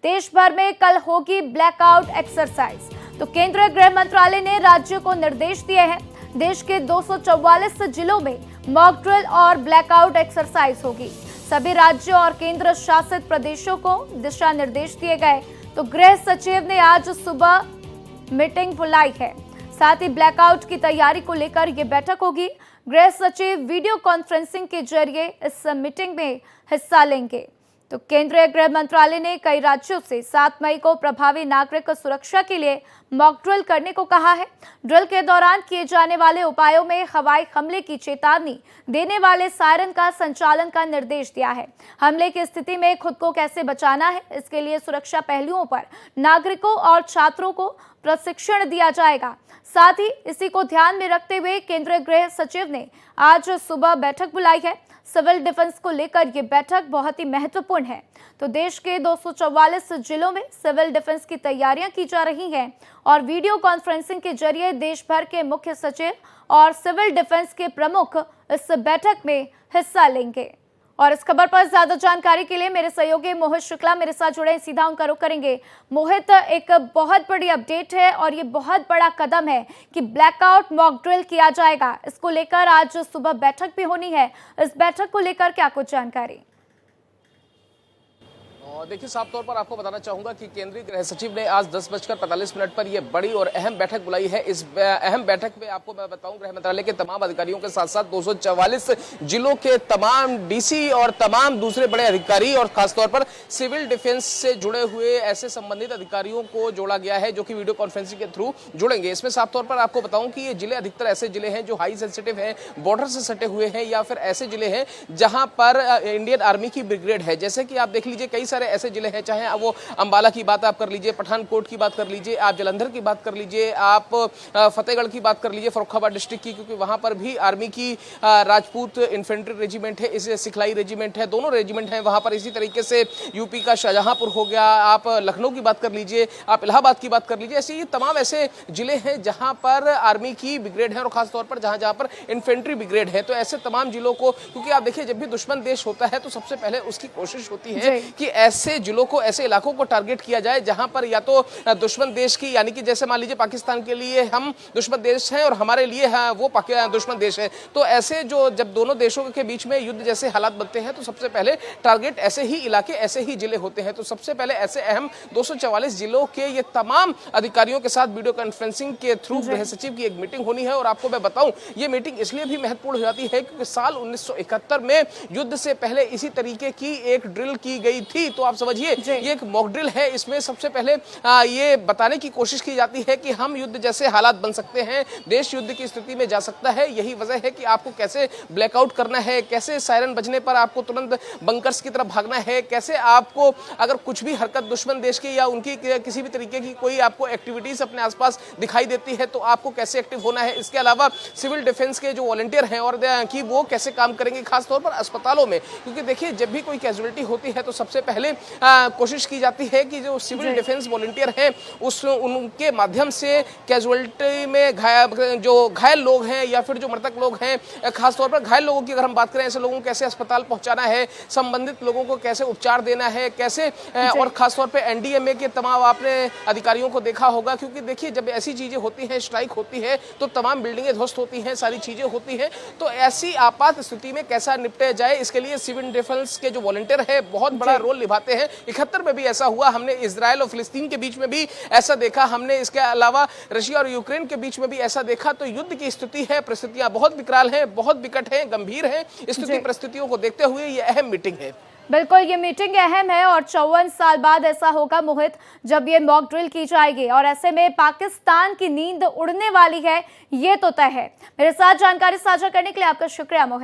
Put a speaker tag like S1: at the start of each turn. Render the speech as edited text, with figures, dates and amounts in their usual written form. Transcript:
S1: देश भर में कल होगी ब्लैकआउट एक्सरसाइज। तो केंद्रीय गृह मंत्रालय ने राज्यों को निर्देश दिए हैं। देश के 244 जिलों में मॉक ड्रिल और ब्लैकआउट एक्सरसाइज होगी। सभी राज्यों और केंद्र शासित प्रदेशों को दिशा निर्देश दिए गए। तो गृह सचिव ने आज सुबह मीटिंग बुलाई है। साथ ही ब्लैकआउट की तैयारी को लेकर यह बैठक होगी। गृह सचिव वीडियो कॉन्फ्रेंसिंग के जरिए इस मीटिंग में हिस्सा लेंगे। तो केंद्रीय गृह मंत्रालय ने कई राज्यों से 7 मई को प्रभावी नागरिक सुरक्षा के लिए मॉक ड्रिल करने को कहा है। ड्रिल के दौरान किए जाने वाले उपायों में हवाई हमले की चेतावनी देने वाले सायरन का संचालन का निर्देश दिया है। हमले की स्थिति में खुद को कैसे बचाना है, इसके लिए सुरक्षा पहलुओं पर नागरिकों और छात्रों को प्रशिक्षण दिया जाएगा। साथ ही इसी को ध्यान में रखते हुए केंद्रीय गृह सचिव ने आज सुबह बैठक बुलाई है। सिविल डिफेंस को लेकर यह बैठक बहुत ही महत्वपूर्ण है। तो देश के 244 जिलों में सिविल डिफेंस की तैयारियां की जा रही हैं और वीडियो कॉन्फ्रेंसिंग के जरिए देश भर के मुख्य सचिव और सिविल डिफेंस के प्रमुख इस बैठक में हिस्सा लेंगे। और इस खबर पर ज्यादा जानकारी के लिए मेरे सहयोगी मोहित शुक्ला मेरे साथ जुड़े, सीधा उनका रुख करेंगे। मोहित, एक बहुत बड़ी अपडेट है और ये बहुत बड़ा कदम है कि ब्लैकआउट मॉक ड्रिल किया जाएगा। इसको लेकर आज सुबह बैठक भी होनी है। इस बैठक को लेकर क्या कुछ जानकारी?
S2: देखिए, साफ तौर पर आपको बताना चाहूंगा कि केंद्रीय गृह सचिव ने आज 10:45 पर यह बड़ी और अहम बैठक बुलाई है। इस अहम बैठक में आपको मैं बताऊं, गृह मंत्रालय के तमाम अधिकारियों के साथ साथ 244 जिलों के तमाम डीसी और तमाम दूसरे बड़े अधिकारी और खासतौर पर सिविल डिफेंस से जुड़े हुए ऐसे संबंधित अधिकारियों को जोड़ा गया है जो कि वीडियो कॉन्फ्रेंसिंग के थ्रू जुड़ेंगे। इसमें साफ तौर पर आपको बताऊं कि ये जिले अधिकतर ऐसे जिले हैं जो हाई सेंसिटिव हैं, बॉर्डर से सटे हुए हैं, या फिर ऐसे जिले हैं जहां पर इंडियन आर्मी की ब्रिगेड है। जैसे कि आप देख लीजिए, कई सारे ऐसे जिले हैं, चाहे वो अंबाला की बात आप कर लीजिए, पठानकोट की बात कर लीजिए, आप जलंधर की बात कर लीजिए, आप फतेहगढ़ की बात कर लीजिए, फर्रुखाबाद डिस्ट्रिक्ट की, क्योंकि वहां पर भी आर्मी की राजपूत इन्फेंट्री रेजिमेंट है, इसे सिखलाई रेजिमेंट है, दोनों रेजिमेंट हैं वहां पर। इसी तरीके से यूपी का शाहजहांपुर हो गया, आप लखनऊ की बात कर लीजिए, आप इलाहाबाद की बात कर लीजिए। ऐसे ये तमाम ऐसे जिले हैं जहां पर आर्मी की ब्रिगेड है और खासतौर पर जहां पर इन्फेंट्री ब्रिगेड है। तो ऐसे तमाम जिलों को, क्योंकि आप देखिए, जब भी दुश्मन देश होता है तो सबसे पहले उसकी कोशिश होती है कि ऐसे जिलों को, ऐसे इलाकों को टारगेट किया जाए जहां पर या तो दुश्मन देश की, यानी कि जैसे मान लीजिए पाकिस्तान के लिए हम दुश्मन देश हैं और हमारे लिए वो दुश्मन देश है। तो ऐसे जो जब दोनों देशों के बीच में युद्ध जैसे हालात बनते हैं तो सबसे पहले टारगेट ऐसे ही इलाके, ऐसे ही जिले होते हैं। तो सबसे पहले ऐसे अहम 244 जिलों के ये तमाम अधिकारियों के साथ वीडियो कॉन्फ्रेंसिंग के थ्रू गृह सचिव की एक मीटिंग होनी है। और आपको मैं बताऊं, ये मीटिंग इसलिए भी महत्वपूर्ण हो जाती है क्योंकि साल 1971 में युद्ध से पहले इसी तरीके की एक ड्रिल की गई थी। तो आप समझिए, ये एक मॉक ड्रिल है। इसमें सबसे पहले ये बताने की कोशिश की जाती है कि हम युद्ध जैसे हालात बन सकते हैं, देश युद्ध की स्थिति में जा सकता है। यही वजह है कि आपको कैसे ब्लैकआउट करना है, कैसे सायरन बजने पर आपको तुरंत बंकर्स की तरफ भागना है, कैसे आपको अगर कुछ भी हरकत दुश्मन देश की या उनकी किसी भी तरीके की कोई आपको एक्टिविटीज अपने आसपास दिखाई देती है तो आपको कैसे एक्टिव होना है। इसके अलावा सिविल डिफेंस के जो वॉलंटियर हैं और कि वो कैसे काम करेंगे, खासतौर पर अस्पतालों में। क्योंकि देखिए, जब भी कोई कैजुअलिटी होती है तो सबसे पहले कोशिश की जाती है कि जो सिविल डिफेंस वॉलंटियर हैं उनके माध्यम से कैजुअलिटी में जो घायल लोग हैं या फिर जो मृतक लोग हैं, खासतौर पर घायल लोगों की अगर हम बात करें, ऐसे लोगों को कैसे अस्पताल पहुंचाना है, संबंधित लोगों को कैसे उपचार देना है, कैसे और खासतौर पर एनडीएमए के तमाम आपने अधिकारियों को देखा होगा। क्योंकि देखिए, जब ऐसी चीजें होती हैं, स्ट्राइक होती है, तो तमाम बिल्डिंगें ध्वस्त होती हैं, सारी चीजें होती हैं। तो ऐसी आपात स्थिति में कैसा निपटे जाए, इसके लिए सिविल डिफेंस के जो वॉलंटियर है बहुत बड़ा रोल निभाते हैं। 71 में भी ऐसा हुआ, हमने इजराइल और फिलिस्तीन के बीच में भी ऐसा देखा, हमने इसके अलावा रशिया और यूक्रेन के बीच में भी ऐसा देखा। तो युद्ध की स्थिति है, परिस्थितियां बहुत विकराल हैं, बहुत विकट हैं, गंभीर हैं। स्थिति परिस्थितियों को देखते हुए ये अहम मीटिंग है।
S1: बिल्कुल, ये मीटिंग अहम है और 54 साल बाद ऐसा होगा मोहित, जब ये मॉक ड्रिल की जाएगी और ऐसे में पाकिस्तान की नींद उड़ने वाली है, ये तो तय है। मेरे साथ जानकारी साझा करने के लिए आपका शुक्रिया मोहित।